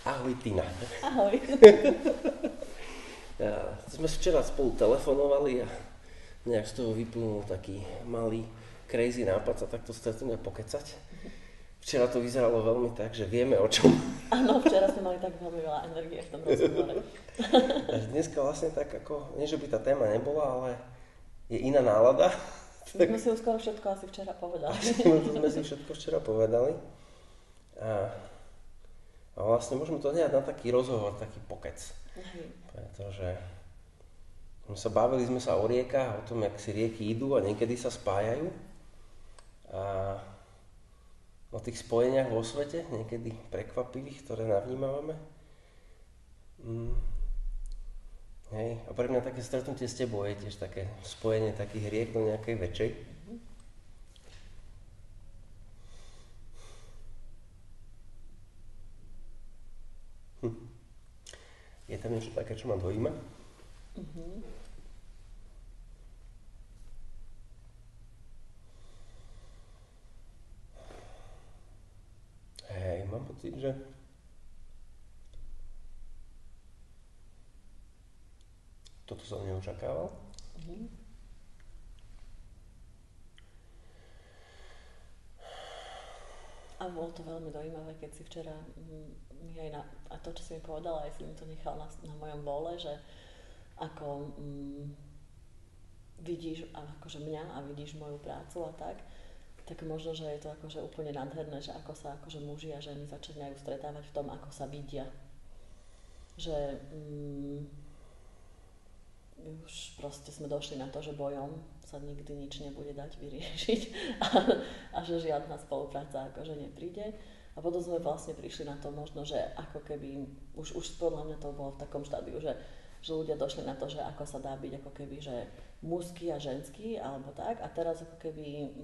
Ahoj, Tina. Ahoj. Sme včera spolu telefonovali a nejak z toho vyplynul taký malý crazy nápad sa takto stretnúť a pokecať. Včera to vyzeralo veľmi tak, že vieme o čom. Áno, včera sme mali tak veľmi veľa energie v tom rozhovore. Dneska vlastne tak ako, nie že by tá téma nebola, ale je iná nálada. My sme si už skoro všetko asi včera povedali. Sme si všetko včera povedali. A vlastne môžeme to nehať na taký rozhovor, taký pokec. Pretože sme sa o riekach, o tom, jak si rieky idú a niekedy sa spájajú. A o tých spojeniach vo svete, niekedy prekvapivých, ktoré navnímavame. Hej. A pre mňa také stretnutie s tebou je tiež také spojenie takých riek do nejakej väčšej. Je tam niečo také, čo ma dojíma? Hej, mám pocit, že toto som neočakával. A bolo to veľmi dojímavé, keď si včera mi aj a to, čo si mi povedala, aj si mi to nechal na mojom vole, že ako vidíš akože mňa a vidíš moju prácu a tak možno, že je to akože úplne nádherné, že ako sa akože muži a ženy začínajú stretávať v tom, ako sa vidia. Že už proste sme došli na to, že bojom sa nikdy nič nebude dať vyriešiť a že žiadna spolupráca akože nepríde. A potom sme vlastne prišli na to možno, že ako keby, už podľa mňa to bolo v takom štádiu, že ľudia došli na to, že ako sa dá byť ako keby, že mužský a ženský alebo tak. A teraz ako keby,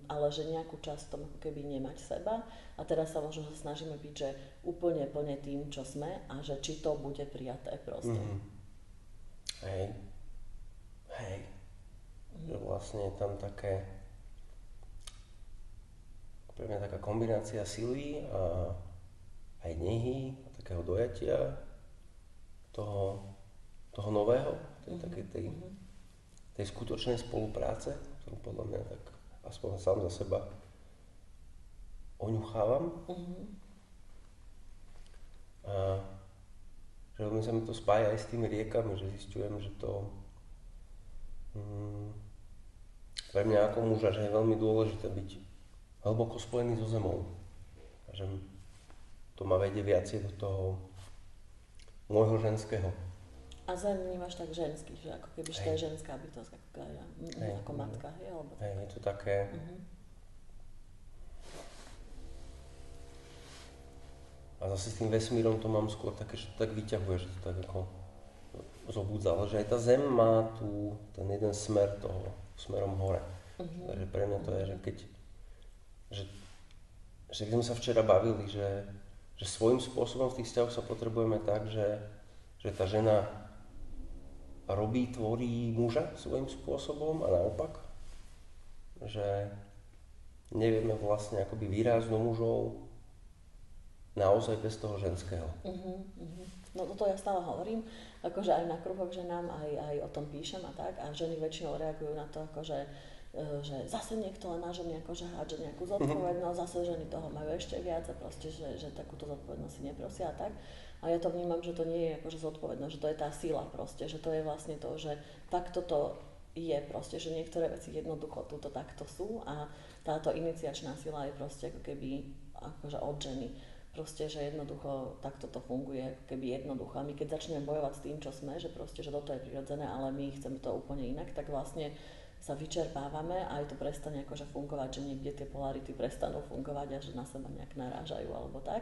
ale že nejakú časť v tom ako keby nemať seba. A teraz sa možno že snažíme byť, že úplne plne tým, čo sme a že či to bude prijaté proste. Hej. Že vlastne je tam také, pre mňa taká kombinácia sily a aj nehy, a takého dojatia toho nového, tej skutočnej spolupráce, ktorú podľa mňa tak aspoň sám za seba oňuchávam. A že veľmi sa mi to spája aj s tými riekami, že zisťujem, že to pre mňa ako muža, že je veľmi dôležité byť hlboko spojený so zemou. A že to ma vedie viacej do toho môjho ženského. A zem vnímaš tak ženský, že ako keby to je ženská bytosť, ako matka, hej? Alebo tak. Hej, je to také. A zase s tým vesmírom to mám skôr také, že to tak vyťahuje, že to tak ako zobudza, ale že aj tá zem má tu ten jeden smer toho, smerom hore. Takže pre mňa to je, že keď sme sa včera bavili, že svojím spôsobom v tých vzťahoch sa potrebujeme tak, že tá žena tvorí muža svojím spôsobom a naopak. Že nevieme vlastne akoby výraz do mužov naozaj bez toho ženského. No toto ja stále hovorím, akože aj na kruhoch ženám, aj o tom píšem a tak, a ženy väčšinou reagujú na to, akože, že zase niekto len na ženy akože hádže nejakú zodpovednosť, zase ženy toho majú ešte viac a proste, že takúto zodpovednosť si neprosia a tak. A ja to vnímam, že to nie je akože zodpovednosť, že to je tá sila proste, že to je vlastne to, že takto to je proste, že niektoré veci jednoducho túto takto sú a táto iniciačná sila je proste ako keby akože od ženy. Proste, že jednoducho takto to funguje, ako keby jednoducho. A my keď začneme bojovať s tým, čo sme, že proste, že toto je prirodzené, ale my chceme to úplne inak, tak vlastne sa vyčerpávame a aj to prestane akože fungovať, že niekde tie polarity prestanú fungovať a že na seba nejak narážajú alebo tak.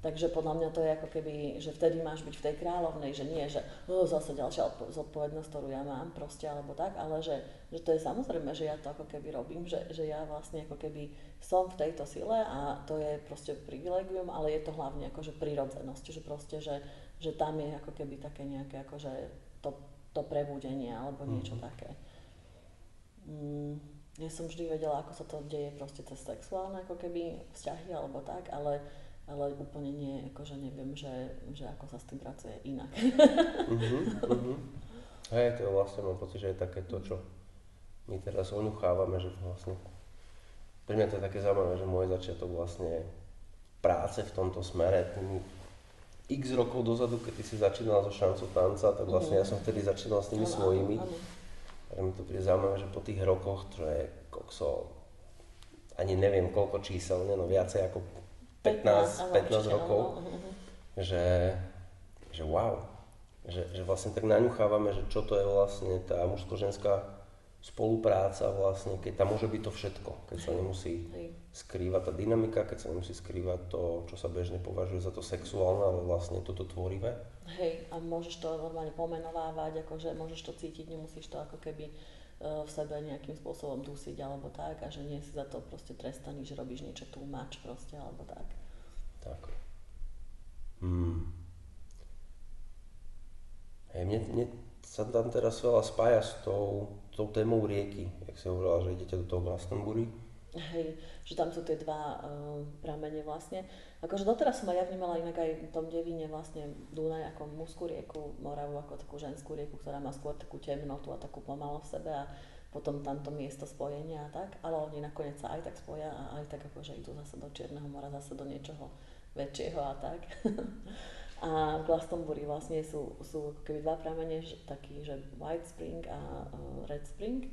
Takže podľa mňa to je ako keby, že vtedy máš byť v tej kráľovnej, že nie, že zase ďalšia zodpovednosť, ktorú ja mám proste alebo tak, ale že to je samozrejme, že ja to ako keby robím, že ja vlastne ako keby som v tejto sile a to je proste privilegium, ale je to hlavne akože prirodzenosť, že proste, že tam je ako keby také nejaké akože to prebudenie alebo niečo také. Ja som vždy vedela, ako sa to deje proste cez sexuálne ako keby vzťahy alebo tak, ale ale úplne nie, akože neviem, že ako sa s tým pracuje inak. Hej, to je vlastne, mám pocit, že je také to, čo my teraz oňuchávame, že vlastne pre mňa to je také zaujímavé, že môj začiatok vlastne práce v tomto smere, tými x rokov dozadu, keď ty si začínala so Šancou tanca, tak vlastne ja som vtedy začínal s tými svojimi. A mi to príde zaujímavé, že po tých rokoch, čo je kokso, ani neviem koľko číselne, no viacej ako 15 rokov, že wow, že vlastne tak naňuchávame, že čo to je vlastne tá mužsko-ženská spolupráca vlastne, keď tam môže byť to všetko, keď sa nemusí skrývať tá dynamika, keď sa nemusí skrývať to, čo sa bežne považuje za to sexuálne, ale vlastne toto tvorivé. Hej, a môžeš to normálne pomenovávať, akože môžeš to cítiť, nemusíš to ako keby v sebe nejakým spôsobom dusiť alebo tak, a že nie si za to proste trestaný, že robíš niečo too much proste, alebo tak. Tak. Hej, mne sa tam teraz veľa spája s tou témou rieky, jak si hovorila, že idete do toho Glastonbury. Hej, že tam sú tie dva pramene vlastne. Akože doteraz som aj ja vnímala inak aj v tom Devíne vlastne Dunaj ako mužskú rieku, Moravu ako takú ženskú rieku, ktorá má skôr takú temnotu a takú pomalosť v sebe a potom tamto miesto spojenia a tak, ale oni nakoniec sa aj tak spoja a aj tak akože idú zase do Čierneho mora, zase do niečoho väčšieho a tak. A v Glastonbury vlastne sú keby dva pramene, taký, že White Spring a Red Spring.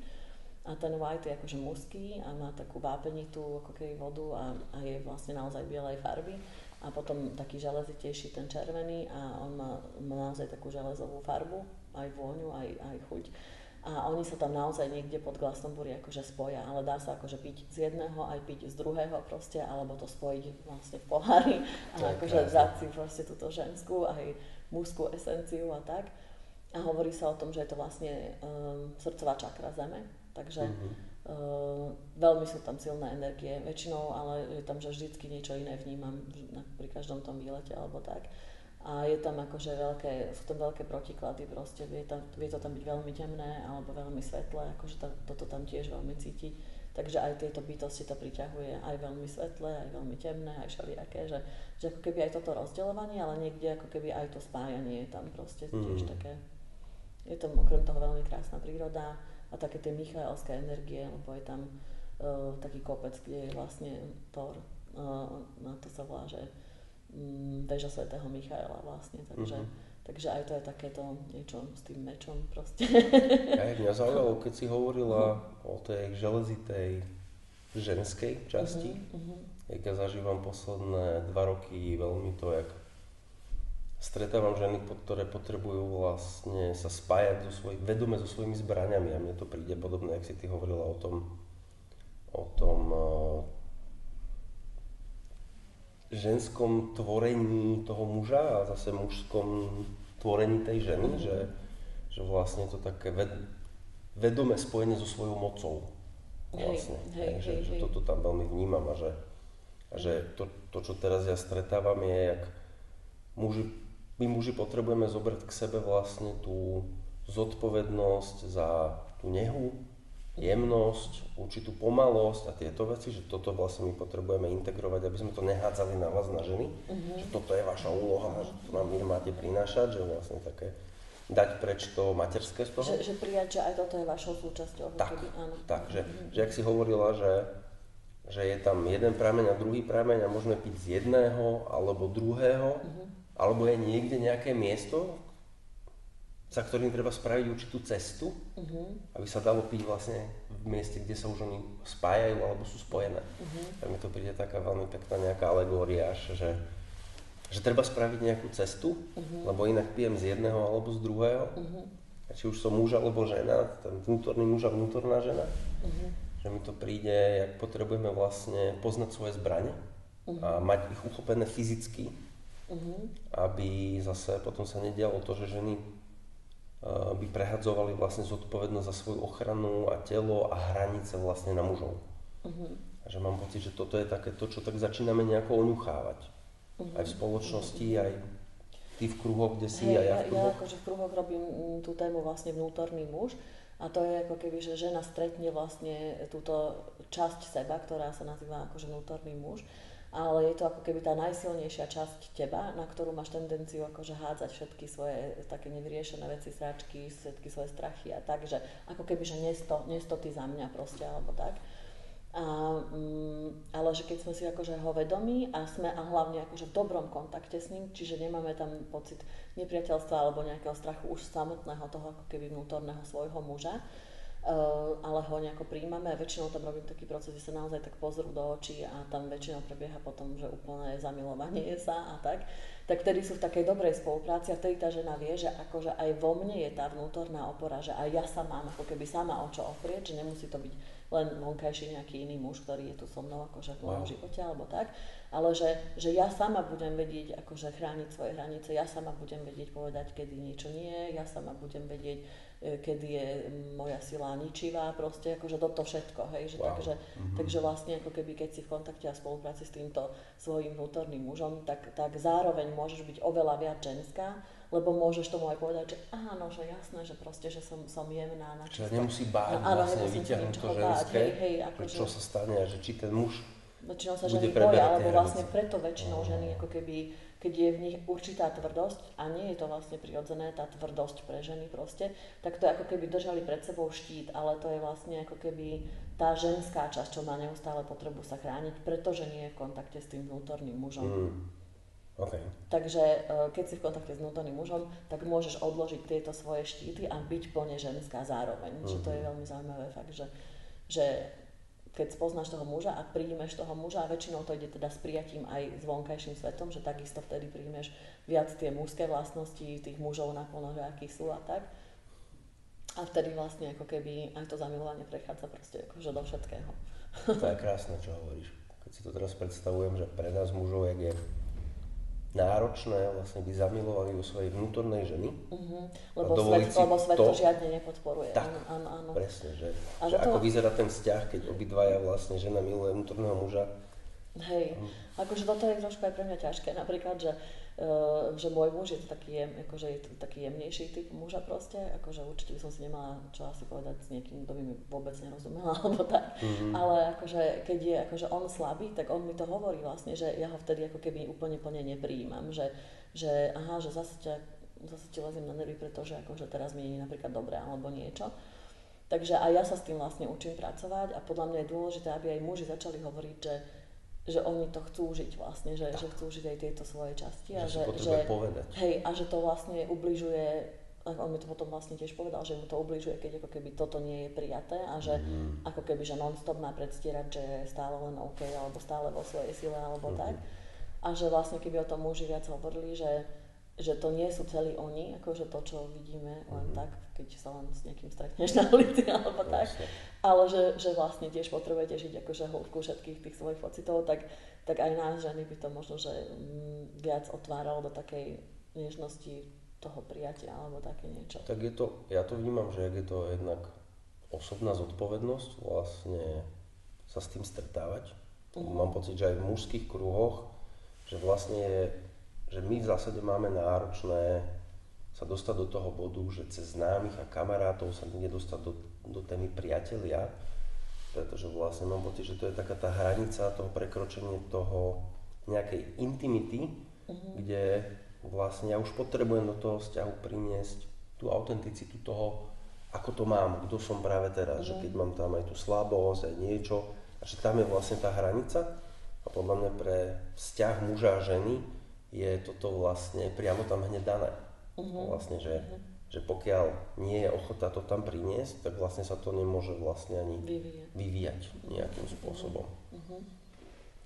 A ten white je akože mužský a má takú vápenitú ako keby vodu a je vlastne naozaj bielej farby. A potom taký železitejší ten červený a on má naozaj takú železovú farbu, aj vôňu, aj chuť. A oni sa tam naozaj niekde pod Glastonbury akože spoja, ale dá sa akože piť z jedného, aj piť z druhého proste, alebo to spojiť vlastne v pohári a akože dať si proste túto ženskú aj mužskú esenciu a tak. A hovorí sa o tom, že je to vlastne srdcová čakra zeme, takže veľmi sú tam silné energie, väčšinou, ale je tam, že vždycky niečo iné vnímam pri každom tom výlete alebo tak. A je tam akože sú tam veľké protiklady proste, vie to tam byť veľmi temné alebo veľmi svetlé, akože toto tam tiež veľmi cítiť. Takže aj tieto bytosti to priťahuje, aj veľmi svetlé, aj veľmi temné, aj všelijaké, že ako keby aj toto rozdeľovanie, ale niekde ako keby aj to spájanie je tam proste tiež také. Je tam okrem toho veľmi krásna príroda a také tie michaelské energie, lebo je tam taký kopec, kde je vlastne Thor, na to sa volá, že väža svätého Michaela vlastne, takže aj to je takéto niečo s tým mečom proste. Aj mňa zaujalo, keď si hovorila o tej železitej ženskej časti, jak ja zažívam posledné 2 roky veľmi to, jak stretávam ženy, ktoré potrebujú vlastne sa spájať vedome so svojimi zbraňami a mne to príde podobné, jak si ty hovorila o tom ženskom tvorení toho muža a zase mužskom tvorení tej ženy, že vlastne to také vedomé spojenie so svojou mocou vlastne. Že toto tam veľmi vnímam a že to, čo teraz ja stretávam je, jak my muži potrebujeme zobrať k sebe vlastne tú zodpovednosť za tú nehu, jemnosť, určitú pomalosť a tieto veci, že toto vlastne my potrebujeme integrovať, aby sme to nehádzali na vás, na ženy, že toto je vaša úloha, že to nám vy máte prinášať, že vlastne také dať preč to materské z toho. Že prijať, že aj toto je vašou súčasťou. Tak, že ak si hovorila, že je tam jeden prameň a druhý prameň a môžeme piť z jedného alebo druhého, alebo je niekde nejaké miesto, za ktorým treba spraviť určitú cestu, aby sa dalo piť vlastne v mieste, kde sa už oni spájajú alebo sú spojené. Tak mi to príde taká veľmi pekná nejaká alegória, že treba spraviť nejakú cestu, lebo inak pijem z jedného alebo z druhého. A či už som muž alebo žena, ten vnútorný muž a vnútorná žena, že mi to príde, jak potrebujeme vlastne poznať svoje zbrane a mať ich uchopené fyzicky, aby zase potom sa nedialo to, že ženy by prehadzovali vlastne zodpovednosť za svoju ochranu a telo a hranice vlastne na mužov. A že mám pocit, že toto je také to, čo tak začíname nejako oňuchávať. Aj v spoločnosti, aj ty v kruhoch, kde si, aj ja v kruhoch. Ja akože v kruhoch robím tú tému vlastne vnútorný muž a to je ako keby, že žena stretne vlastne túto časť seba, ktorá sa nazýva akože vnútorný muž ale je to ako keby tá najsilnejšia časť teba, na ktorú máš tendenciu akože hádzať všetky svoje také nevyriešené veci, sračky, všetky svoje strachy a tak, že ako keby, že nesto ty za mňa proste, alebo tak. Ale že keď sme si akože ho vedomí a sme a hlavne akože v dobrom kontakte s ním, čiže nemáme tam pocit nepriateľstva alebo nejakého strachu už samotného toho ako keby vnútorného svojho muža, ale ho nejako príjmame a väčšinou tam robím taký proces, že sa naozaj tak pozrú do očí a tam väčšinou prebieha potom, že úplné zamilovanie sa a tak vtedy sú v takej dobrej spolupráci a vtedy tá žena vie, že akože aj vo mne je tá vnútorná opora, že aj ja sa mám ako keby sama o čo oprieť, že nemusí to byť len vonkajší nejaký iný muž, ktorý je tu so mnou akože v mojom živote alebo tak, ale že ja sama budem vedieť akože chrániť svoje hranice, ja sama budem vedieť povedať, kedy niečo nie, ja sama budem vedieť, kedy je moja sila ničivá, proste akože toto všetko, hej, že takže vlastne ako keby keď si v kontakte a spolupráci s týmto svojím vnútorným mužom, tak zároveň môžeš byť oveľa viac ženská, lebo môžeš tomu aj povedať, že áno, že jasné, že proste, že som jemná. Čiže nemusí báť vlastne vyťahnuť to ženské, čo sa stane a že či ten muž väčšinou sa ženy boja, alebo vlastne preto väčšinou ženy ako keby, keď je v nich určitá tvrdosť a nie je to vlastne prirodzené, tá tvrdosť pre ženy proste, tak to je ako keby držali pred sebou štít, ale to je vlastne ako keby tá ženská časť, čo má neustále potrebu sa chrániť, pretože nie je v kontakte s tým vnútorným mužom. Okay. Takže keď si v kontakte s vnútorným mužom, tak môžeš odložiť tieto svoje štíty a byť plne ženská zároveň. Že to je veľmi zaujímavé fakt, že keď spoznáš toho muža a príjmeš toho muža a väčšinou to ide teda s prijatím aj s vonkajším svetom, že takisto vtedy príjmeš viac tie mužské vlastnosti tých mužov naplno, že akí sú a tak. A vtedy vlastne ako keby aj to zamilovanie prechádza proste akože do všetkého. To je krásne, čo hovoríš. Keď si to teraz predstavujem, že pre nás mužov, jak je náročné vlastne byť zamilovaný do svojej vnútornej ženy. Lebo svet to žiadne nepodporuje. Tak, áno. Presne, že ako vyzerá ten vzťah, keď obidvaja vlastne žena miluje vnútorného muža. Hej, akože toto je trošku aj pre mňa ťažké, napríklad, že môj muž je taký jemnejší typ muža proste, akože určite by som si nemala čo asi povedať s niekým, kto by mi vôbec nerozumel, alebo tak, ale akože keď je akože on slabý, tak on mi to hovorí vlastne, že ja ho vtedy ako keby úplne plne neprijímam, že zase ti lezím na nervy, pretože akože teraz mi nie je napríklad dobré alebo niečo. Takže aj ja sa s tým vlastne učím pracovať a podľa mňa je dôležité, aby aj muži začali hovoriť, že oni to chcú žiť vlastne, že chcú žiť aj tieto svoje časti. Že potrebuje povedať. Hej, a že to vlastne ubližuje, on mi to potom vlastne tiež povedal, že mu to ubližuje, keď ako keby toto nie je prijaté a že ako keby, že non-stop má predstierať, že je stále len OK, alebo stále vo svojej sile, alebo tak. A že vlastne keby o tom muži viac hovorili, že to nie sú celí oni, akože to, čo vidíme len tak, keď sa len s niekým stretneš na ulici alebo tak, ale že vlastne tiež potrebujete žiť akože hĺbku všetkých tých svojich pocitov, tak aj nás ženy by to možno, že viac otváralo do takej nežnosti toho prijatia alebo také niečo. Tak je to, ja to vnímam, že je to jednak osobná zodpovednosť vlastne sa s tým stretávať. Mám pocit, že aj v mužských kruhoch, že vlastne že my v zásade máme náročné sa dostať do toho bodu, že cez známych a kamarátov sa nedostať do témy priatelia, pretože vlastne mám pocit, že to je taká tá hranica toho prekročenia toho nejakej intimity, kde vlastne ja už potrebujem do toho vzťahu priniesť tú autenticitu toho, ako to mám, kto som práve teraz, že keď mám tam aj tú slabosť, aj niečo, a že tam je vlastne tá hranica a podľa mňa pre vzťah muža a ženy je toto vlastne priamo tam hneď dané. Vlastne, že pokiaľ nie je ochota to tam priniesť, tak vlastne sa to nemôže vlastne ani vyvíjať nejakým spôsobom.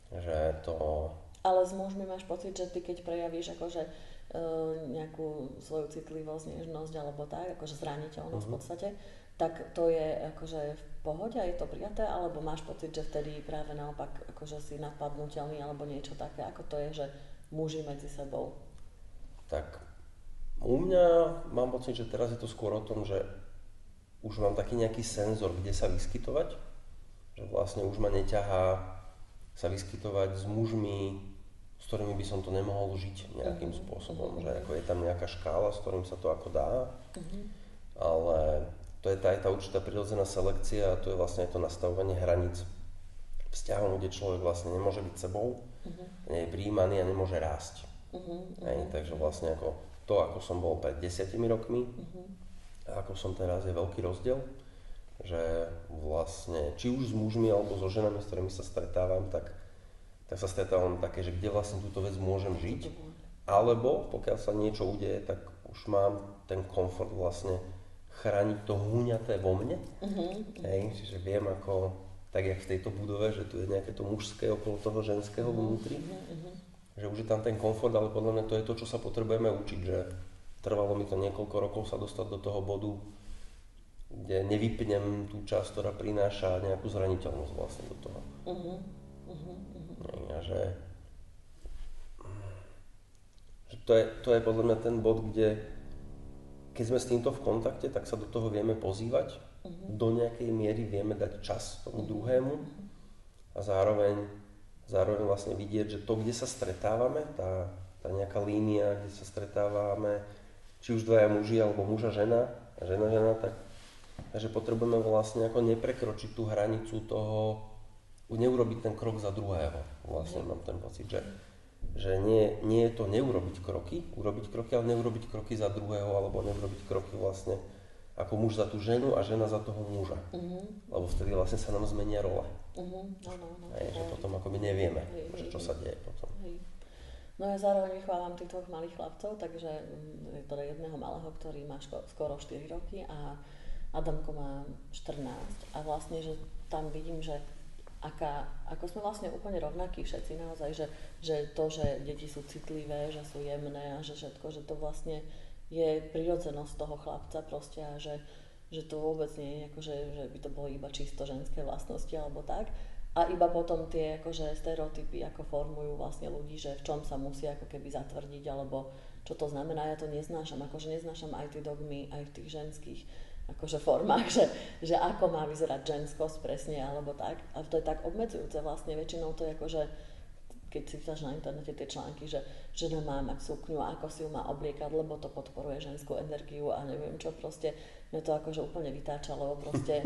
Že to... Ale s mužmi máš pocit, že ty keď prejavíš akože nejakú svoju citlivosť, nežnosť alebo tak, akože zraniteľnosť v podstate, tak to je akože v pohode, je to prijaté, alebo máš pocit, že vtedy práve naopak akože si napadnutelný alebo niečo také, ako to je, že muži medzi sebou? Tak u mňa mám pocit, že teraz je to skôr o tom, že už mám taký nejaký senzor, kde sa vyskytovať, že vlastne už ma neťahá sa vyskytovať s mužmi, s ktorými by som to nemohol žiť nejakým spôsobom, že ako je tam nejaká škála, s ktorým sa to ako dá, ale to je tá určitá prirodzená selekcia a to je vlastne to nastavovanie hraníc vzťahom, kde človek vlastne nemôže byť sebou, Nie je prijímaný a nemôže rásť. Takže vlastne ako som bol pred 10 rokmi a ako som teraz, je veľký rozdiel, že vlastne či už s mužmi alebo so ženami, s ktorými sa stretávam, tak sa stretávam také, že kde vlastne túto vec môžem žiť, alebo pokiaľ sa niečo udeje, tak už mám ten komfort vlastne chrániť to húňaté vo mne. Čiže viem ako, tak jak v tejto budove, že tu je nejaké to mužské okolo toho ženského vnútri, že už je tam ten komfort, ale podľa mňa to je to, čo sa potrebujeme učiť, že trvalo mi to niekoľko rokov sa dostať do toho bodu, kde nevypnem tú časť, ktorá prináša nejakú zraniteľnosť vlastne do toho. A že to je podľa mňa ten bod, kde keď sme s týmto v kontakte, tak sa do toho vieme pozývať, do nejakej miery vieme dať čas tomu druhému a zároveň vlastne vidieť, že to, kde sa stretávame, tá nejaká línia, kde sa stretávame, či už dvaja muži alebo muža žena, takže potrebujeme vlastne ako neprekročiť tú hranicu toho, neurobiť ten krok za druhého. Vlastne mám ten pocit, že nie je to urobiť kroky, ale neurobiť kroky za druhého, alebo neurobiť kroky vlastne ako muž za tú ženu a žena za toho muža. Lebo vtedy vlastne sa nám zmenia role. Že potom akoby nevieme, čo sa deje potom. No ja zároveň vychávam tých dvoch malých chlapcov, takže je to jedného malého, ktorý má skoro 4 roky a Adamko má 14 a vlastne, že tam vidím, že ako sme vlastne úplne rovnakí všetci naozaj, že to, že deti sú citlivé, že sú jemné a že všetko, že to vlastne je prirodzenosť toho chlapca proste a že to vôbec nie je akože, že by to bolo iba čisto ženské vlastnosti alebo tak. A iba potom tie akože stereotypy ako formujú vlastne ľudí, že v čom sa musia ako keby zatvrdiť alebo čo to znamená, ja to neznášam, akože neznášam aj tie dogmy, aj v tých ženských akože formách, že ako má vyzerať ženskosť presne alebo tak. A to je tak obmedzujúce vlastne, väčšinou to je akože keď si čítaš na internete tie články, že žena má mať sukňu a ako si ju má obliekať, lebo to podporuje ženskú energiu a neviem čo proste. Mňa to akože úplne vytáča, lebo proste,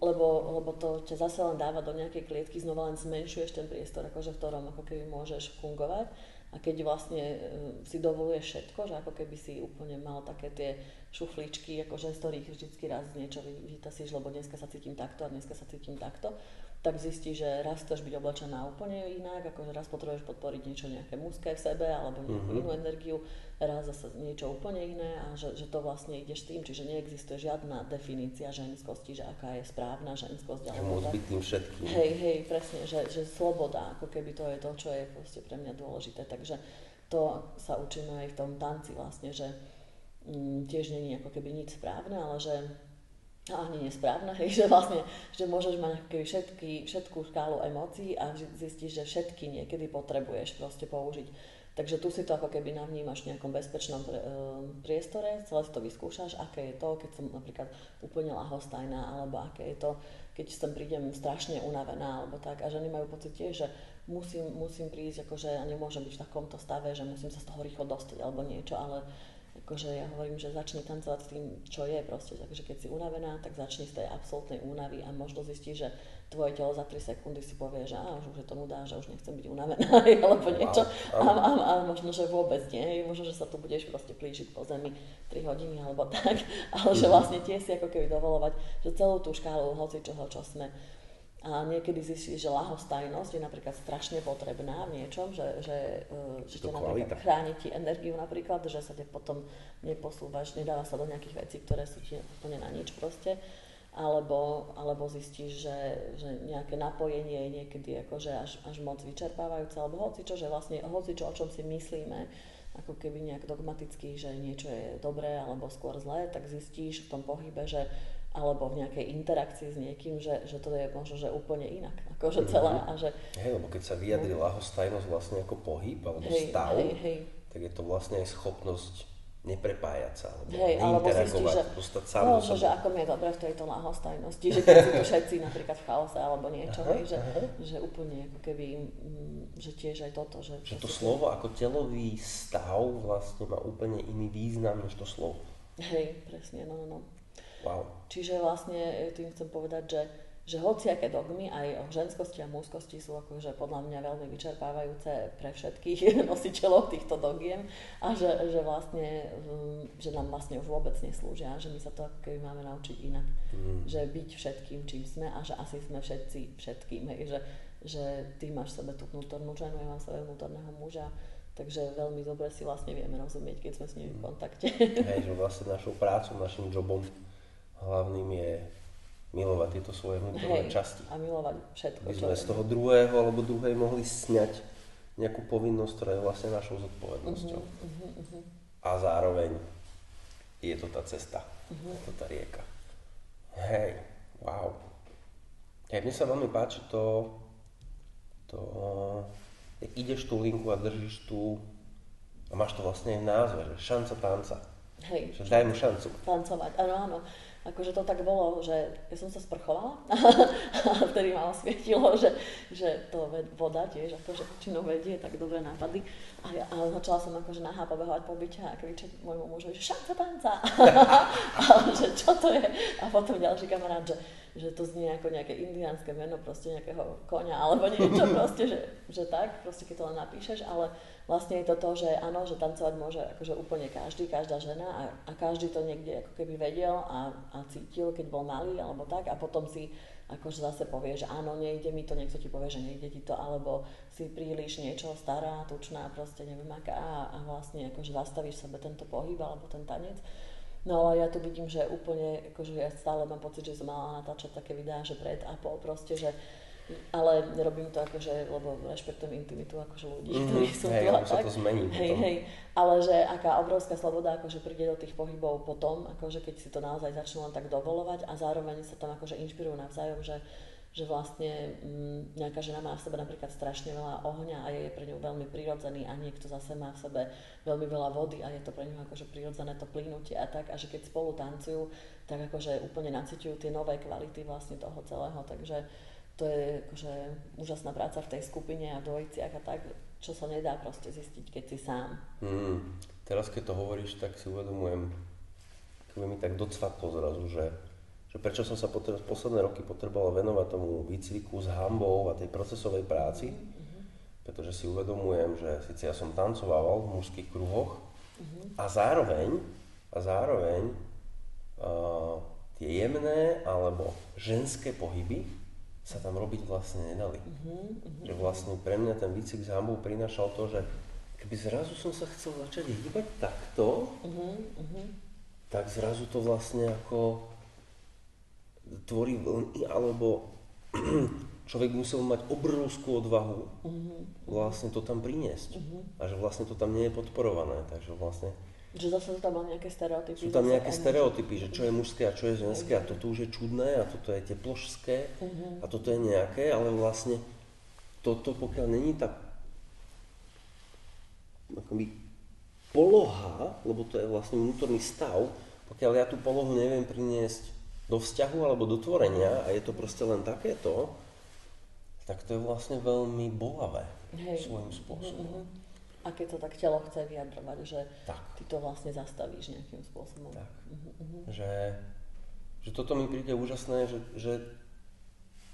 lebo to ťa zase len dáva do nejakej klietky, znova len zmenšuješ ten priestor, akože v ktorom ako keby môžeš fungovať. A keď vlastne si dovoluješ všetko, že ako keby si úplne mal také tie šufličky, akože z ktorých vždycky raz niečo vytasíš, lebo dneska sa cítim takto a dneska sa cítim takto, tak zistíš, že raz chceš byť oblečená úplne inak, akože raz potrebuješ podporiť niečo nejaké mužské v sebe alebo nejakú inú energiu, raz zase niečo úplne iné a že to vlastne ideš tým, čiže neexistuje žiadna definícia ženskosti, že aká je správna ženskosť. Že môcť byť tým všetkým. Hej, presne, že sloboda, ako keby to je to, čo je proste pre mňa dôležité, takže to sa učíme aj v tom tanci vlastne, že tiež nie je ako keby nič správne, ale že ani nesprávne, že vlastne, že môžeš mať všetkú škálu emócií a zistíš, že všetky niekedy potrebuješ proste použiť. Takže tu si to ako keby navnímaš v nejakom bezpečnom priestore, celé si to vyskúšaš, aké je to, keď som napríklad úplne ľahostajná, alebo aké je to, keď sem prídem strašne unavená, alebo tak. A ženy majú pocit tiež, že musím prísť, akože a nemôžem byť v takomto stave, že musím sa z toho rýchlo dostať, alebo niečo, ale akože ja hovorím, že začni tancovať s tým, čo je proste, takže keď si unavená, tak začni z tej absolútnej únavy a možno zistíš, že tvoje telo za 3 sekundy si povie, že už je to nudá, že už nechcem byť unavená, alebo niečo a možno, že vôbec nie, možno, že sa tu budeš proste plížiť po zemi 3 hodiny alebo tak, ale že vlastne tie si ako keby dovolovať, že celú tú škálu hocičoho, čo sme. A niekedy zistíš, že ľahostajnosť je napríklad strašne potrebná v niečom, že ťa napríklad chráni ti energiu napríklad, že sa te potom neposúvaš, nedáva sa do nejakých vecí, ktoré sú ti úplne na nič proste. Alebo zistíš, že nejaké napojenie je niekedy akože až moc vyčerpávajúce, alebo hocičo, že vlastne hocičo, o čom si myslíme, ako keby nejak dogmaticky, že niečo je dobré alebo skôr zlé, tak zistíš v tom pohybe, že alebo v nejakej interakcii s niekým, že to je možno, že úplne inak, akože celé a že... Hej, lebo keď sa vyjadri ľahostajnosť vlastne ako pohyb alebo stav, tak je to vlastne aj schopnosť neprepájať sa, alebo neinteragovať, dostať sám do seba. Že ako mi je dobre v tejto ľahostajnosti, že keď sú tu všetci napríklad v chaose alebo niečo, že úplne ako keby, že tiež aj toto, že to slovo ako telový stav vlastne má úplne iný význam než to slovo. Hej, presne, no. Wow. Čiže vlastne tým chcem povedať, hociaké dogmy aj o ženskosti a mužskosti sú akože podľa mňa veľmi vyčerpávajúce pre všetkých nositeľov týchto dogiem a že vlastne, že nám vlastne už vôbec neslúžia, že my sa to ako keby máme naučiť inak. Že byť všetkým, čím sme a že asi sme všetci všetkým, hej, že ty máš v sebe tú vnútornú ženu, ja mám v sebe vnútorného muža, takže veľmi dobre si vlastne vieme rozumieť, keď sme s nimi v kontakte. Hej, že vlastne našou prácou, našim jobom hlavným je milovať tieto svoje vnútorné časti. A milovať všetko, aby sme z toho druhého alebo druhej mohli sňať nejakú povinnosť, ktorá je vlastne našou zodpovednosťou. A zároveň je to tá cesta, je to tá rieka. Hej, wow. Hej, mne sa veľmi páči to ideš tú linku a držíš tu a máš to vlastne aj v názve, že šanca tanca. Hej. Že daj mu šancu. Tancovať, áno. Akože to tak bolo, že ja som sa sprchovala a vtedy ma osvietilo, že to voda tiež akože väčšinou vedie tak dobré nápady a začala som akože nahá pobehovať po byte a kričať môjmu mužovi, že šanca tanca a že čo to je a potom ďalší kamarát, že to znie ako nejaké indiánske meno proste nejakého koňa alebo niečo proste, že tak, proste keď to len napíšeš, ale vlastne je to to, že áno, že tancovať môže akože úplne každý, každá žena a každý to niekde ako keby vedel a cítil, keď bol malý alebo tak a potom si akože zase povie, že áno, nejde mi to, niekto ti povie, že nejde ti to, alebo si príliš niečo stará, tučná, proste neviem aká a vlastne akože zastavíš sebe tento pohyb alebo ten tanec. No ale ja tu vidím, že úplne, akože ja stále mám pocit, že som mala natáčať také videá, že pred a po proste, že ale nerobím to akože, lebo rešpektujem intimitu akože ľudí, ktorí sú tu a tak. Sa to zmení hej, ale že aká obrovská sloboda akože príde do tých pohybov potom, akože keď si to naozaj začnú len tak dovolovať a zároveň sa tam akože inšpirujú navzájom, že vlastne nejaká žena má v sebe napríklad strašne veľa ohňa a je pre ňu veľmi prirodzený a niekto zase má v sebe veľmi veľa vody a je to pre ňu akože prirodzené to plynutie a tak a že keď spolu tancujú, tak akože úplne naciťujú tie nové kvality vlastne toho celého, takže to je akože úžasná práca v tej skupine a v dvojiciach a tak, čo sa nedá proste zistiť, keď si sám. Teraz keď to hovoríš, tak si uvedomujem, keď mi tak docvaklo zrazu, že prečo som sa posledné roky potreboval venovať tomu výcviku s hanbou a tej procesovej práci, pretože si uvedomujem, že síce ja som tancoval v mužských kruhoch a zároveň tie jemné alebo ženské pohyby sa tam robiť vlastne nedali. Že vlastne pre mňa ten výcvik s hanbou prinášal to, že keby zrazu som sa chcel začať hýbať takto, tak zrazu to vlastne ako tvorí vlny, alebo človek musel mať obrovskú odvahu vlastne to tam priniesť. A že vlastne to tam nie je podporované, takže vlastne že zase tam má nejaké stereotypy. Sú tam nejaké stereotypy, že čo je mužské a čo je ženské a toto už je čudné a toto je tepložské a toto je nejaké, ale vlastne toto pokiaľ není tá akoby poloha, lebo to je vlastne vnútorný stav, pokiaľ ja tú polohu neviem priniesť do vzťahu alebo do tvorenia a je to proste len takéto, tak to je vlastne veľmi bolavé svojím spôsobom. A keď to tak telo chce vyjadrovať, že ty to vlastne zastavíš nejakým spôsobom. Tak. Že toto mi príde úžasné, že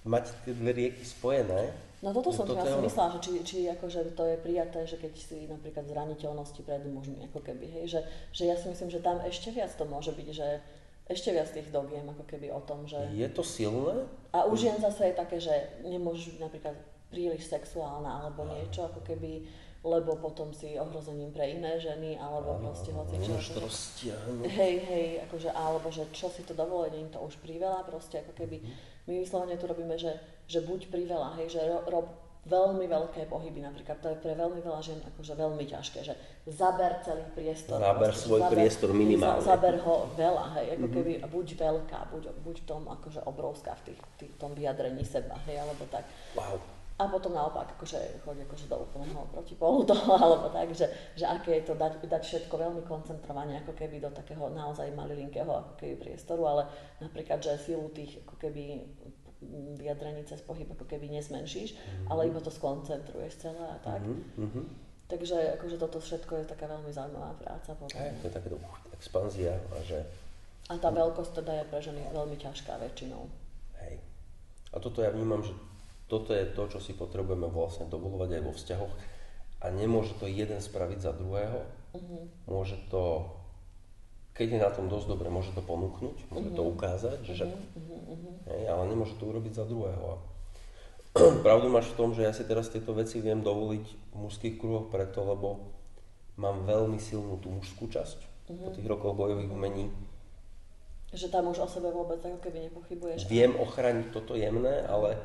mať tie dve rieky spojené. No toto som si myslela, že či akože to je prijaté, že keď si napríklad zraniteľnosti pred mužmi, ako keby, hej, že ja si myslím, že tam ešte viac to môže byť, že ešte viac tých dogiem, ako keby o tom, že... Je to silné? A u žien zase je také, že nemôžeš byť napríklad príliš sexuálna alebo niečo, ako keby, lebo potom si ohrozením pre iné ženy, alebo proste hocičo. Nemôžeš to roztiahnuť. Hej, akože, alebo že čo si to dovoluje, nie je to už priveľa, proste ako keby, my vyslovene tu robíme, že buď priveľa, hej, že rob veľmi veľké pohyby, napríklad to je pre veľmi veľa žien akože veľmi ťažké, že zaber celý priestor. Zaber svoj priestor minimálne. Zaber ho veľa, hej, ako keby buď veľká, buď v tom akože obrovská v tom vyjadrení seba, hej, alebo tak. Wow. A potom naopak, akože chodí akože do úplného protipólu toho, alebo tak, že aké je to dať všetko veľmi koncentrovane, ako keby do takého naozaj malilinkého ako keby priestoru, ale napríklad, že silu tých ako keby vyjadrení cez pohyb ako keby nesmenšíš, ale iba to skoncentruješ celé a tak. Takže akože toto všetko je taká veľmi zaujímavá práca. To je takéto expanzia. A tá veľkosť teda je pre ženy veľmi ťažká väčšinou. Hej. A toto ja vnímam, že toto je to, čo si potrebujeme vlastne dovoľovať aj vo vzťahoch. A nemôže to jeden spraviť za druhého. Môže to, keď je na tom dosť dobre, môže to ponúknuť, môže to ukázať, že hej, ale nemôže to urobiť za druhého. A pravdu máš v tom, že ja si teraz tieto veci viem dovoliť v mužských kruhoch preto, lebo mám veľmi silnú tú mužskú časť po tých rokoch bojových umení. Že tam už o sebe vôbec ako keby nepochybuješ. Viem ochrániť toto jemné, ale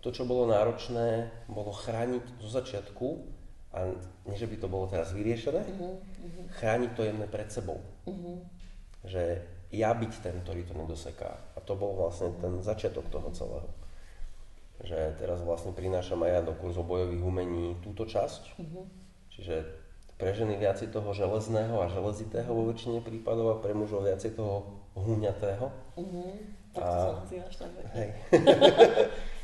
to, čo bolo náročné, bolo chrániť zo začiatku, a nie, že by to bolo teraz vyriešené, chrániť to jemné pred sebou. Že ja byť ten, ktorý to nedoseká. A to bol vlastne ten začiatok toho celého. Že teraz vlastne prinášam aj ja do kurzov bojových umení túto časť. Čiže pre ženy viacej toho železného a železitého vo väčšine prípadov a pre mužov viacej toho húňatého. Tak to sa nazývaš tak. Hej.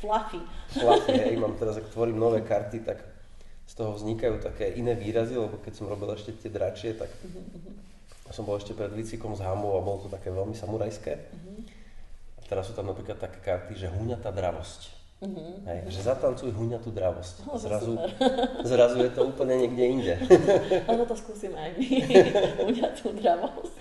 Fluffy. Fluffy, hej. Mám teraz, ak tvorím nové karty, tak z toho vznikajú také iné výrazy, lebo keď som robil ešte tie dračie, tak som bol ešte pred výcvikom s hambou a bolo to také veľmi samurajské. A teraz sú tam napríklad také karty, že húňatá dravosť. Hej, že zatancuj húňatú dravosť. Zrazu je to úplne niekde inde. Ale to skúsime aj my. Húňatú dravosť.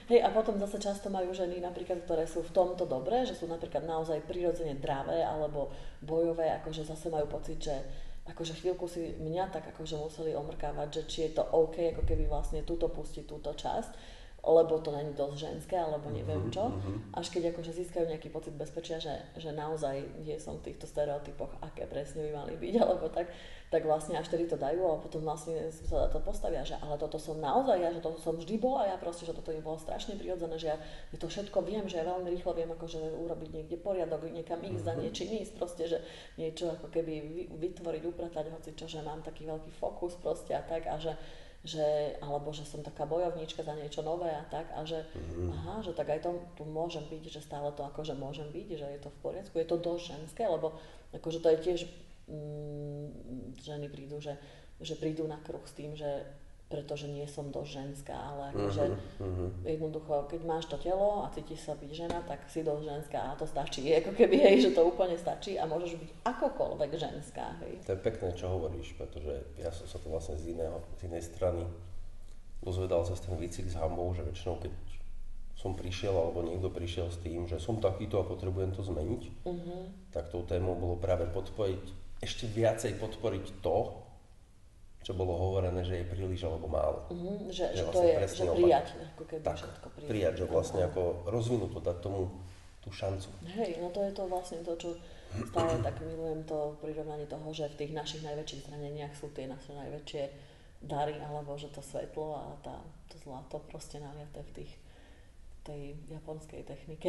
Hej, a potom zase často majú ženy napríklad, ktoré sú v tomto dobré, že sú napríklad naozaj prirodzene dravé alebo bojové, akože zase majú pocit, že akože chvíľku si mňa tak akože museli omrkávať, že či je to OK, ako keby vlastne túto pustiť túto časť, lebo to není dosť ženské, alebo neviem čo. Až keď akože získajú nejaký pocit bezpečia, že naozaj nie som v týchto stereotypoch, aké presne by mali byť, alebo tak vlastne až tedy to dajú a potom vlastne sa to postavia, že ale toto som naozaj ja, že toto som vždy bola ja proste, že toto mi bolo strašne prirodzené, že ja to všetko viem, že ja veľmi rýchlo viem akože urobiť niekde poriadok, niekam ísť za niečím ísť, proste, že niečo ako keby vytvoriť, upratať, hoci čo, že mám taký veľký fokus proste a tak a že alebo že som taká bojovníčka za niečo nové a tak a že aha, že tak aj to tu môžem byť, že stále to akože môžem byť, že je to v poriadku, je to dosť ženské, lebo akože to je tiež ženy prídu, že prídu na kruh s tým, že pretože nie som dosť ženská, ale akože jednoducho, keď máš to telo a cítiš sa byť žena, tak si dosť ženská a to stačí, ako keby, hej, že to úplne stačí a môžeš byť akokoľvek ženská, hej. To je pekné, čo hovoríš, pretože ja som sa to vlastne z inej strany dozvedal cez ten výcvik s hambou, že väčšinou keď som prišiel alebo niekto prišiel s tým, že som takýto a potrebujem to zmeniť, tak tou témou bolo práve ešte viacej podporiť to, čo bolo hovorené, že je príliš alebo málo. Že to je, že prijať, ako keby tak, všetko prijať. Prijať, že vlastne ako rozvinúť to, dať tomu tú šancu. Hej, no to je to vlastne to, čo stále tak milujem to prirovnanie toho, že v tých našich najväčších zraneniach sú tie naše najväčšie dary, alebo že to svetlo a to zlato proste naliaté v tej japonskej technike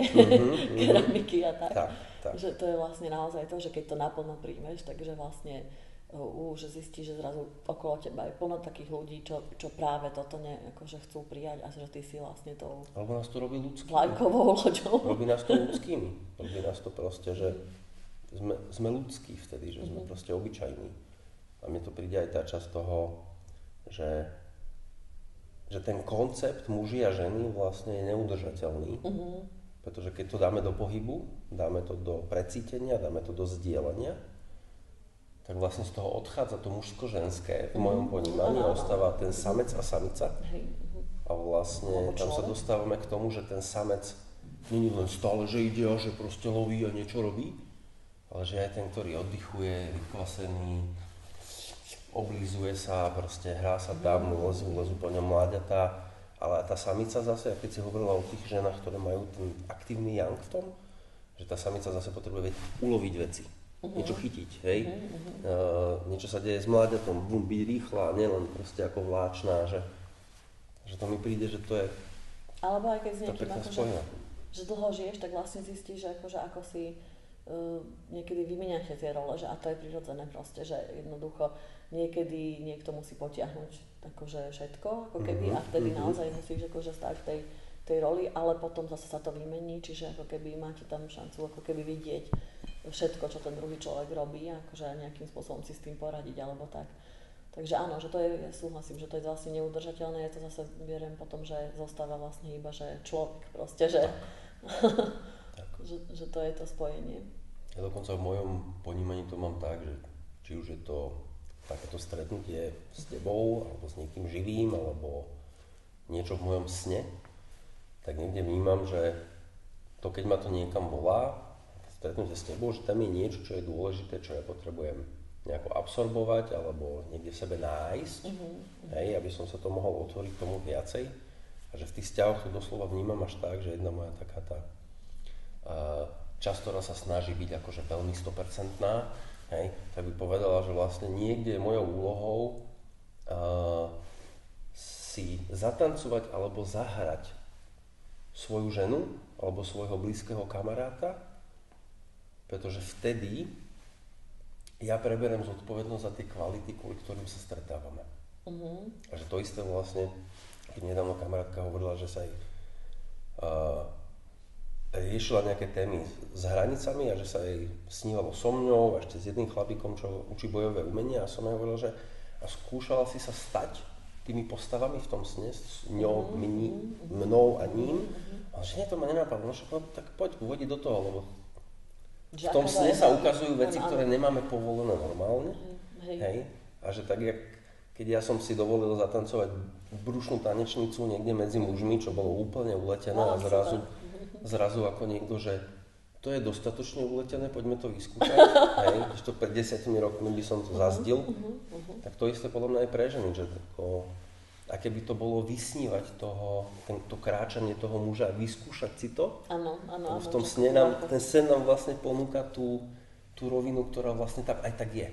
keramiky a tak. Že to je vlastne naozaj to, že keď to naplno príjmeš, takže vlastne že zistíš, že zrazu okolo teba je plno takých ľudí, čo práve toto akože chcú prijať a že ty si vlastne tou alebo nás to robí ľudskými. Vlajkovou loďou. Robí nás to ľudskými. Robí nás to proste, že sme ľudskí vtedy, že sme proste obyčajní. A mne to príde aj tá časť toho, že ten koncept muži a ženy vlastne je neudržateľný. Pretože keď to dáme do pohybu, dáme to do precítenia, dáme to do zdieľania, tak vlastne z toho odchádza to mužsko-ženské v mojom ponímaní a ostáva ten samec a samica. A vlastne tam sa dostávame k tomu, že ten samec nie je len stále, že ide a že proste loví a niečo robí, ale že aj ten, ktorý oddychuje, vykvasený, oblízuje sa, proste hrá sa tam, lezú po ňom mláďatá. Ale tá samica zase, keď si hovorila o tých ženách, ktoré majú ten aktívny yang v tom, že tá samica zase potrebuje uloviť veci. Niečo chytiť, hej? Niečo sa deje s mláďatom, byť rýchla, nielen proste ako vláčná, že to mi príde, že to je alebo aj keď s niekým akože, že dlho žiješ, tak vlastne zistíš, že akože ako si niekedy vymieňate tie role, že a to je prirodzené proste, že jednoducho niekedy niekto musí potiahnuť akože všetko, ako keby, a vtedy naozaj musíš akože stať v tej roli, ale potom zase sa to vymení, čiže ako keby máte tam šancu ako keby vidieť všetko, čo ten druhý človek robí, akože nejakým spôsobom si s tým poradiť alebo tak. Takže áno, že to je, ja súhlasím, že to je vlastne neudržateľné, ja to zase beriem potom, že zostáva vlastne iba, že človek proste, že... Tak. že to je to spojenie. Ja dokonca v mojom ponímaní to mám tak, že či už je to takéto stretnutie s tebou, alebo s niekým živým, alebo niečo v mojom sne, tak niekde vnímam, že to, keď ma to niekam volá, stretnutie s tebou, že tam je niečo, čo je dôležité, čo ja potrebujem nejako absorbovať, alebo niekde v sebe nájsť, hej, aby som sa to mohol otvoriť tomu viacej. A že v tých vzťahoch to doslova vnímam až tak, že jedna moja taká tá časť, ktorá sa snaží byť akože veľmi 100%, hej, tak by povedala, že vlastne niekde je mojou úlohou si zatancovať alebo zahrať svoju ženu alebo svojho blízkeho kamaráta, pretože vtedy ja preberiem zodpovednosť za tie kvality, kvôli ktorým sa stretávame. A že to isté vlastne, keď nedávno kamarátka hovorila, že sa jej riešila nejaké témy s hranicami a že sa jej snívalo so mnou a ešte s jedným chlapíkom, čo učí bojové umenia, a som jej hovoril, že a skúšala si sa stať tými postavami v tom sne, s ňou, mnou a ním, a že nie, to ma nenapadlo, no tak poď uvodiť do toho, lebo v tom sne sa ukazujú veci, ktoré nemáme povolené normálne, hej, a že tak, jak keď ja som si dovolil zatancovať brušnú tanečnicu niekde medzi mužmi, čo bolo úplne uletené a zrazu ako niekto, že to je dostatočne uletené, poďme to vyskúšať, hej, ešte pred 10 rokmi by som to zazdil, tak to isté podľa mňa aj pre ženy, že tako, aké by to bolo vysnívať to kráčanie toho muža a vyskúšať si to. Áno. V tom sne ten sen nám vlastne ponúka tú rovinu, ktorá vlastne tam aj tak je.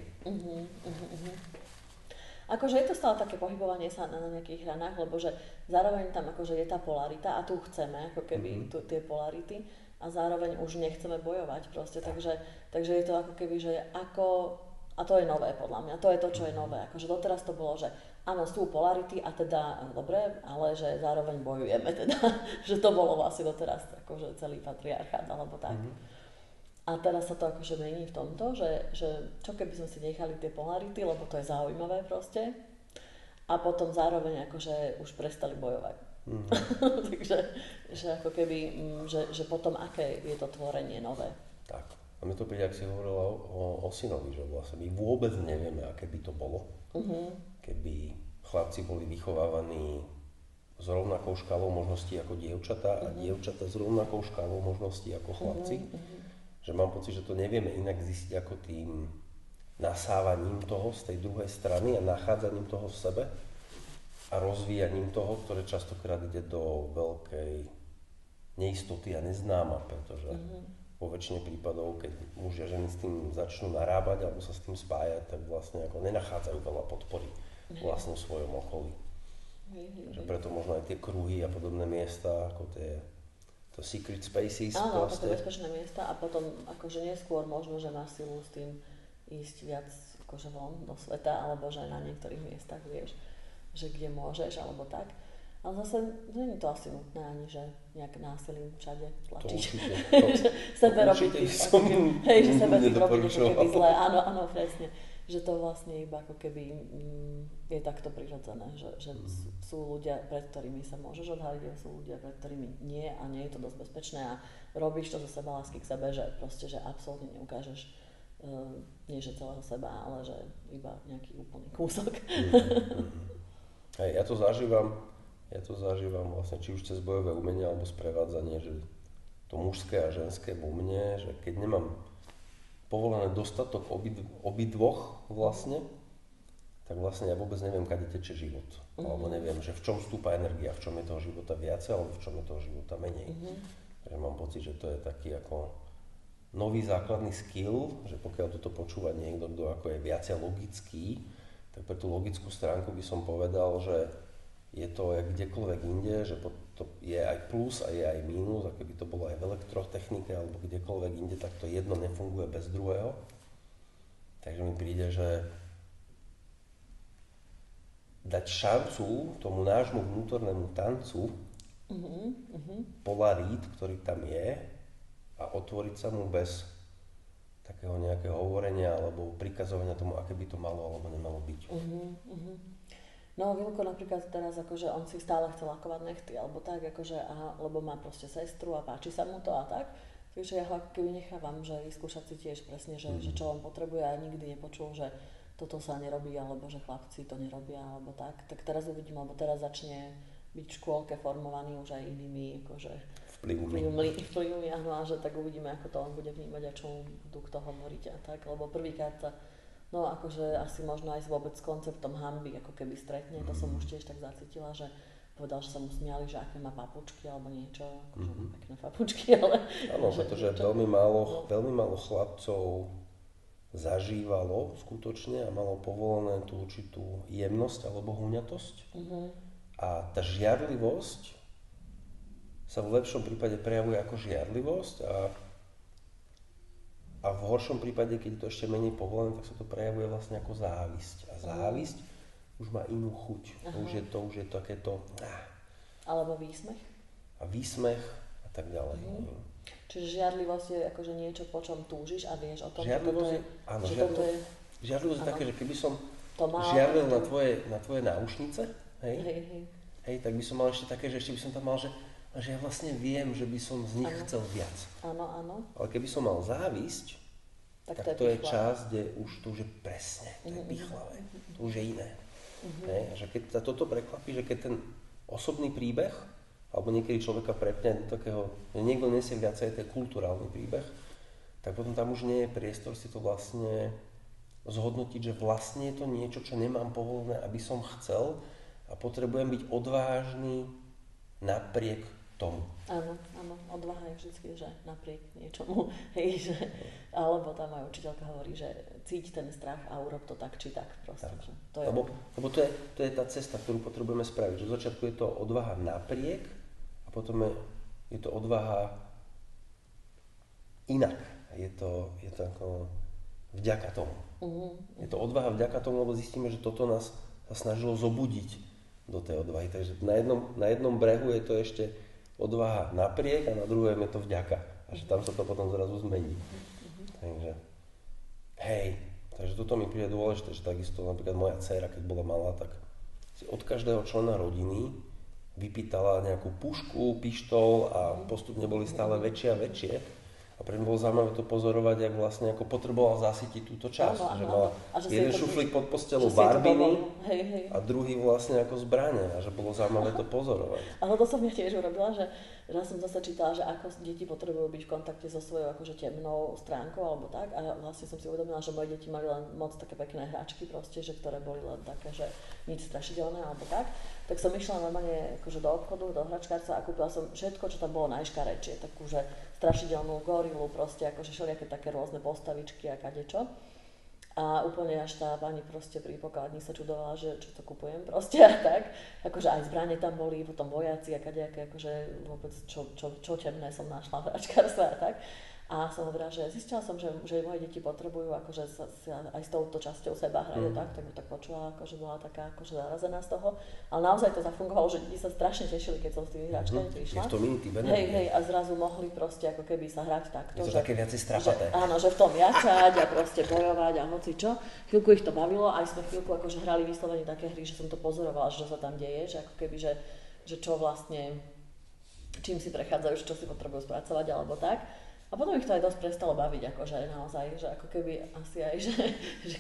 Akože je to stále také pohybovanie sa na nejakých hranách, lebo že zároveň tam akože je tá polarita a tu chceme ako keby tie polarity a zároveň už nechceme bojovať proste, takže je to ako keby, že ako, a to je nové podľa mňa, to je to, čo je nové, akože doteraz to bolo, že áno, sú polarity a teda dobre, ale že zároveň bojujeme teda, že to bolo vlastne doteraz akože celý patriarchát alebo tak. A teraz sa to akože mení v tomto, že čo keby sme si nechali tie polarity, lebo to je zaujímavé proste. A potom zároveň akože už prestali bojovať. Takže že ako keby, že potom aké je to tvorenie nové. Tak. A mi to príde, ak si hovorila o synovi, že vlastne my vôbec nevieme, aké by to bolo, keby chlapci boli vychovávaní s rovnakou škálou možností ako dievčatá a dievčatá s rovnakou škálou možností ako chlapci. Že mám pocit, že to nevieme inak zistiť ako tým nasávaním toho z tej druhej strany a nachádzaním toho v sebe a rozvíjaním toho, ktoré častokrát ide do veľkej neistoty a neznáma, pretože vo väčšine prípadov, keď muži a ženy s tým začnú narábať alebo sa s tým spájať, tak vlastne ako nenachádzajú veľa podpory vlastne v svojom okolí. Že preto možno aj tie kruhy a podobné miesta, ako to secret spaces. Áno, také bezpečné miesta a potom akože neskôr možno, že máš silu s tým ísť viac akože von do sveta, alebo že na niektorých miestach vieš, že kde môžeš, alebo tak. Ale zase nie je to asi nutné ani, že nejak násilím všade tlačiť. To určite. Sebe robiť, že sebe si robiť ako keby zlé. Áno, presne. Že to vlastne iba ako keby je takto prirodzené, že sú ľudia, pred ktorými sa môžeš odhaliť a sú ľudia, pred ktorými nie a nie je to dosť bezpečné a robíš to zo sebalásky k sebe, že proste, že absolútne neukážeš nie že celého seba, ale že iba nejaký úplný kúsok. Hej, ja to zažívam vlastne či už cez bojové umenie alebo sprevádzanie, že to mužské a ženské vo mne, že keď nemám povolené dostatok obidvoch vlastne, tak vlastne ja vôbec neviem, kade teče život. Alebo neviem, že v čom stúpa energia, v čom je toho života viacej, alebo v čom je toho života menej. Takže mám pocit, že to je taký ako nový základný skill, že pokiaľ toto počúva niekto, kto ako je viacej logický, tak pre tú logickú stránku by som povedal, že je to jak kdekoľvek inde, že to je aj plus a je aj mínus, ako by to bolo aj v elektrotechnike alebo kdekoľvek inde, tak to jedno nefunguje bez druhého. Takže mi príde, že dať šancu tomu nášmu vnútornému tancu, polarít, ktorý tam je, a otvoriť sa mu bez takého nejakého hovorenia alebo prikazovania tomu, aké by to malo alebo nemalo byť. No Vilko napríklad teraz akože on si stále chcel lakovať nechty alebo tak akože lebo má proste sestru a páči sa mu to a tak, Takže ja ho ako keby nechávam, že vyskúšať si tiež presne, že čo on potrebuje a nikdy nepočul, že toto sa nerobí, alebo že chlapci to nerobia, alebo tak. Tak teraz uvidím, alebo teraz začne byť v škôlke formovaný už aj inými akože vplyvmi, áno, a že tak uvidíme, ako to on bude vnímať a čo mu budú kto hovoriť a tak, lebo prvýkrát sa, no akože asi možno aj vôbec s konceptom hanby, ako keby stretne, to som už tiež tak zacítila, že povedal, že sa mu smiali, že aké má papučky alebo niečo, akože má pekné papučky, ale... Áno, pretože veľmi málo chlapcov zažívalo skutočne a malo povolené tú určitú jemnosť alebo huňatosť. A tá žiarlivosť sa v lepšom prípade prejavuje ako žiarlivosť a v horšom prípade, keď to ešte menej povolené, tak sa to prejavuje vlastne ako závisť. A závisť už má inú chuť. To už je takéto... Alebo výsmech. A výsmech a tak ďalej. Čiže žiarlivosť je akože niečo, po čom túžiš a vieš o tom, žiarlivosť je, áno, žiarlivosť je také, že keby som žiarlil na tvoje náušnice, hej, tak by som mal ešte také, že ešte by som tam mal, že ja vlastne viem, že by som z nich chcel viac. Áno. Ale keby som mal závisť, tak to je čas, kde to už je presne, to je pichlavé, to už je iné. Hej, a že keď sa toto prekvapí, že keď ten osobný príbeh, alebo niekedy človeka prepne do takého, že niekto nesie viacej ten kulturálny príbeh, tak potom tam už nie je priestor si to vlastne zhodnotiť, že vlastne je to niečo, čo nemám povolené, aby som chcel a potrebujem byť odvážny napriek tomu. Áno, odvaha je vždy, že napriek niečomu, hej, že, alebo tá moja učiteľka hovorí, že cíť ten strach a urob to tak či tak proste. Tak. Že to je... Lebo to je tá cesta, ktorú potrebujeme spraviť, že v začiatku je to odvaha napriek a potom je to odvaha inak. Je to ako vďaka tomu. Je to odvaha vďaka tomu, lebo zistíme, že toto nás sa snažilo zobudiť do tej odvahy. Takže na jednom brehu je to ešte odvaha napriek a na druhém je to vďaka. A že tam sa to potom zrazu zmení. Takže, takže toto mi príde dôležité, že takisto napríklad moja dcéra, keď bola malá, tak si od každého člena rodiny vypýtala nejakú pušku, pištol a postupne boli stále väčšie a väčšie. A pre mňa bolo zaujímavé to pozorovať, jak vlastne ako potreboval zasytiť túto časť. Že mala jeden šuflík pod postelou barbiny a druhý vlastne ako zbrane. A že bolo zaujímavé to pozorovať. Ale to som ja tiež urobila, že raz som zase čítala, že ako deti potrebujú byť v kontakte so svojou akože temnou stránkou alebo tak. A vlastne som si uvedomila, že moje deti mali len moc také pekné hračky proste, že ktoré boli len také, že nič strašidelné alebo tak. Tak som išla normálne akože do obchodu, do hračkárca a kúpila som všetko, čo tam bolo najškarečšie. Takú, že strašidelnú gorilu, proste akože všelijaké také rôzne postavičky a kadečo. A úplne až tá pani proste pri pokladni sa čudovala, že čo to kupujem proste a tak. Akože aj zbrane tam boli, potom vojaci a kadejaké, akože vôbec čo temné som našla v hračkárstve a tak. A som hovorila, že zistila som, že moje deti potrebujú akože sa aj s touto časťou seba hrajú tak ju tak počula, akože bola taká akože zarazená z toho. Ale naozaj to zafungovalo, že deti sa strašne tešili, keď som s tými hračkami prišla. Je v tom iný typ Hej, a zrazu mohli proste ako keby sa hrať takto. Je to také viacej strapaté. Áno, že v tom jačať a proste bojovať a hoci čo. Chvíľku ich to bavilo, aj sme chvíľku akože hrali vyslovene také hry, že som to pozorovala, že sa tam deje, že ako keby, že čo vlastne, čím si prechádzajú, čo si potrebujú spracovať alebo tak. A potom ich to aj dosť prestalo baviť, akože naozaj, že ako keby asi aj, že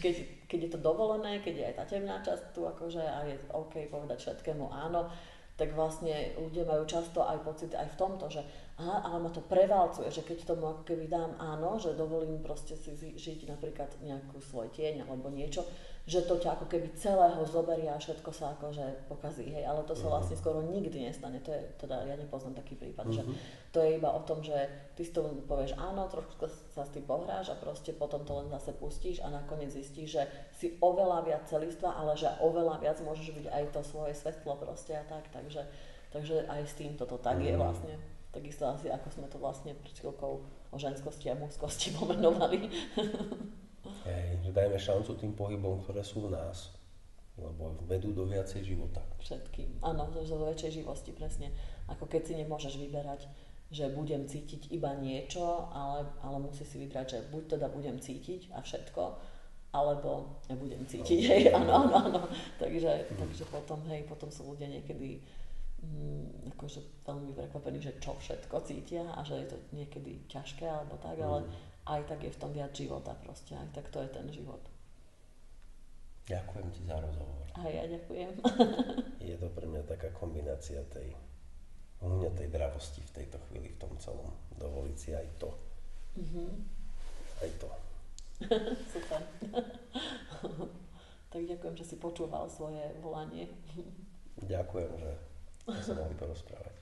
keď je to dovolené, keď je aj tá temná časť tu akože a je OK povedať všetkému áno, tak vlastne ľudia majú často aj pocit aj v tomto, že aha, ale ma to prevalcuje, že keď tomu ako keby dám áno, že dovolím proste si žiť napríklad nejakú svoj tieň alebo niečo, že to ťa ako keby celého zoberia a všetko sa akože pokazí, hej, ale to sa vlastne skoro nikdy nestane, to je, teda ja nepoznám taký prípad, že to je iba o tom, že ty si tomu povieš áno, trošku sa s tým pohráš a proste potom to len zase pustíš a nakoniec zistíš, že si oveľa viac celistva, ale že oveľa viac môžeš byť aj to svoje svetlo proste a tak, takže aj s tým toto tak je vlastne. Takisto asi ako sme to vlastne pred chvíľkou o ženskosti a mužskosti pomenovali. Hej, že dajme šancu tým pohybom, ktoré sú v nás, lebo vedú do viacej života. Všetkým, áno, do väčšej živosti, presne. Ako keď si nemôžeš vyberať, že budem cítiť iba niečo, ale musí si vybrať, že buď teda budem cítiť a všetko, alebo nebudem cítiť, hej, áno. Takže potom, hej, potom sú ľudia niekedy akože veľmi prekvapený, že čo všetko cítia a že je to niekedy ťažké alebo tak, ale aj tak je v tom viac života proste, aj tak to je ten život. Ďakujem ti za rozhovor. A ja ďakujem. Je to pre mňa taká kombinácia tej uhňatej dravosti v tejto chvíli, v tom celom. Dovoliť si aj to. Aj to. Super. Tak ďakujem, že si počúval svoje volanie. Ďakujem, že sa mohli porozprávať.